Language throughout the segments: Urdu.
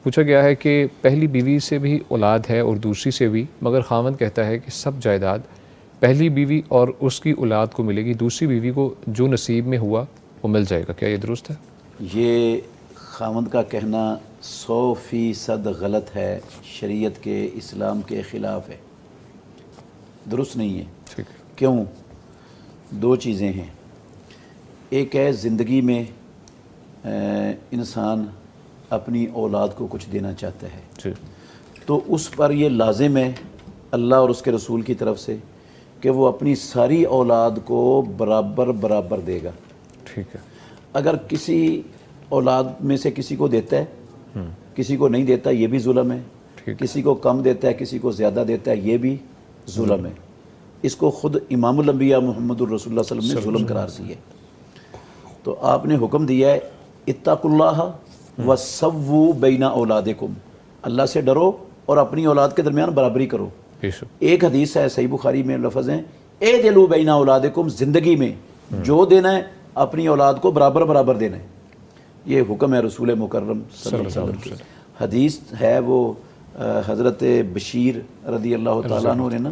پوچھا گیا ہے کہ پہلی بیوی سے بھی اولاد ہے اور دوسری سے بھی، مگر خاوند کہتا ہے کہ سب جائیداد پہلی بیوی اور اس کی اولاد کو ملے گی، دوسری بیوی کو جو نصیب میں ہوا وہ مل جائے گا. کیا یہ درست ہے؟ یہ خاوند کا کہنا 100% غلط ہے، شریعت کے، اسلام کے خلاف ہے، درست نہیں ہے. ٹھیک ہے. کیوں؟ دو چیزیں ہیں. ایک ہے زندگی میں انسان اپنی اولاد کو کچھ دینا چاہتا ہے، جی. تو اس پر یہ لازم ہے اللہ اور اس کے رسول کی طرف سے کہ وہ اپنی ساری اولاد کو برابر دے گا. ٹھیک ہے. اگر کسی اولاد میں سے کسی کو دیتا ہے، کسی کو نہیں دیتا، یہ بھی ظلم ہے. کسی کو کم دیتا ہے، کسی کو زیادہ دیتا ہے، یہ بھی ظلم ہے. اس کو خود امام الانبیاء محمد الرسول اللہ صلی اللہ علیہ وسلم نے ظلم قرار دی ہے. تو آپ نے حکم دیا ہے اتقوا اللہ وسووا بین اولادکم، اللہ سے ڈرو اور اپنی اولاد کے درمیان برابری کرو. ایک حدیث ہے صحیح بخاری میں لفظ ہیں اعدلوا بین اولادکم، زندگی میں جو دینا ہے اپنی اولاد کو برابر دینا ہے. یہ حکم ہے رسول مکرم صلی اللہ علیہ وسلم کی. حدیث ہے وہ حضرت بشیر رضی اللہ تعالیٰ عنہ نے نا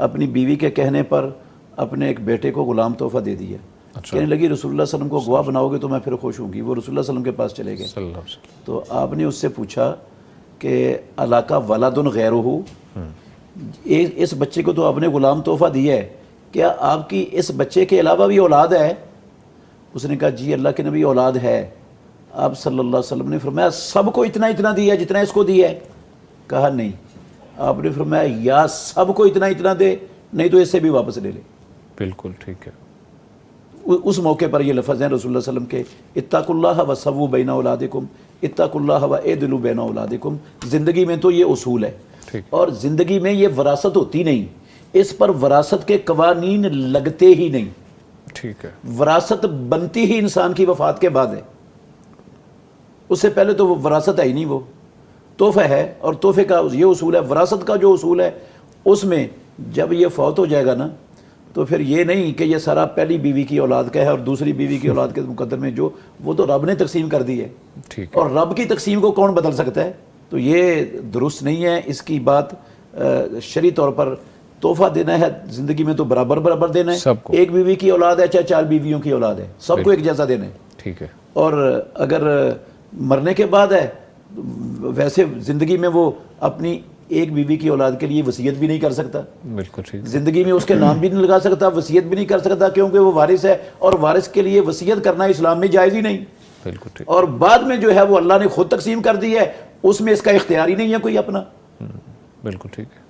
اپنی بیوی کے کہنے پر اپنے ایک بیٹے کو غلام تحفہ دے دیا. کہنے لگی رسول اللہ صلی اللہ علیہ وسلم کو گواہ بناؤ گے تو میں پھر خوش ہوں گی. وہ رسول اللہ صلی اللہ علیہ وسلم کے پاس چلے گئے تو آپ نے اس سے پوچھا کہ علاقہ ولد غیرہ، اس بچے کو تو آپ نے غلام تحفہ دیا ہے، کیا آپ کی اس بچے کے علاوہ بھی اولاد ہے؟ اس نے کہا جی اللہ کے نبی اولاد ہے. آپ صلی اللہ علیہ وسلم نے فرمایا سب کو اتنا دیا جتنا اس کو دیا ہے؟ کہا نہیں. آپ نے فرمایا یا سب کو اتنا دے، نہیں تو اس سے بھی واپس لے لے. بالکل ٹھیک ہے. اس موقع پر یہ لفظ ہیں رسول اللہ صلی اللہ علیہ وسلم کے اتقوا اللہ وسووا بین اولادکم، اتقوا اللہ واعدلوا بین اولادکم. زندگی میں تو یہ اصول ہے، اور زندگی میں یہ وراثت ہوتی نہیں، اس پر وراثت کے قوانین لگتے ہی نہیں. ٹھیک ہے. وراثت بنتی ہی انسان کی وفات کے بعد ہے، اس سے پہلے تو وہ وراثت ہے ہی نہیں، وہ تحفہ ہے. اور تحفے کا یہ اصول ہے، وراثت کا جو اصول ہے اس میں جب یہ فوت ہو جائے گا نا تو پھر یہ نہیں کہ یہ سارا پہلی بیوی کی اولاد کا ہے اور دوسری بیوی کی اولاد کے مقدر میں جو وہ تو رب نے تقسیم کر دی ہے، اور رب کی تقسیم کو کون بدل سکتا ہے؟ تو یہ درست نہیں ہے. اس کی بات شرعی طور پر تحفہ دینا ہے زندگی میں تو برابر دینا ہے. ایک بیوی کی اولاد ہے چاہے 4 بیویوں کی اولاد ہے، سب کو ایک جیسا دینا ہے. ٹھیک ہے. اور اگر مرنے کے بعد ہے ویسے زندگی میں وہ اپنی ایک بیوی کی اولاد کے لیے وصیت بھی نہیں کر سکتا. بالکل ٹھیک. زندگی میں اس کے نام بھی نہیں لگا سکتا، وصیت بھی نہیں کر سکتا، کیونکہ وہ وارث ہے اور وارث کے لیے وصیت کرنا اسلام میں جائز ہی نہیں. بالکل ٹھیک. اور بعد میں جو ہے وہ اللہ نے خود تقسیم کر دی ہے، اس میں اس کا اختیار ہی نہیں ہے کوئی اپنا. بالکل ٹھیک ہے.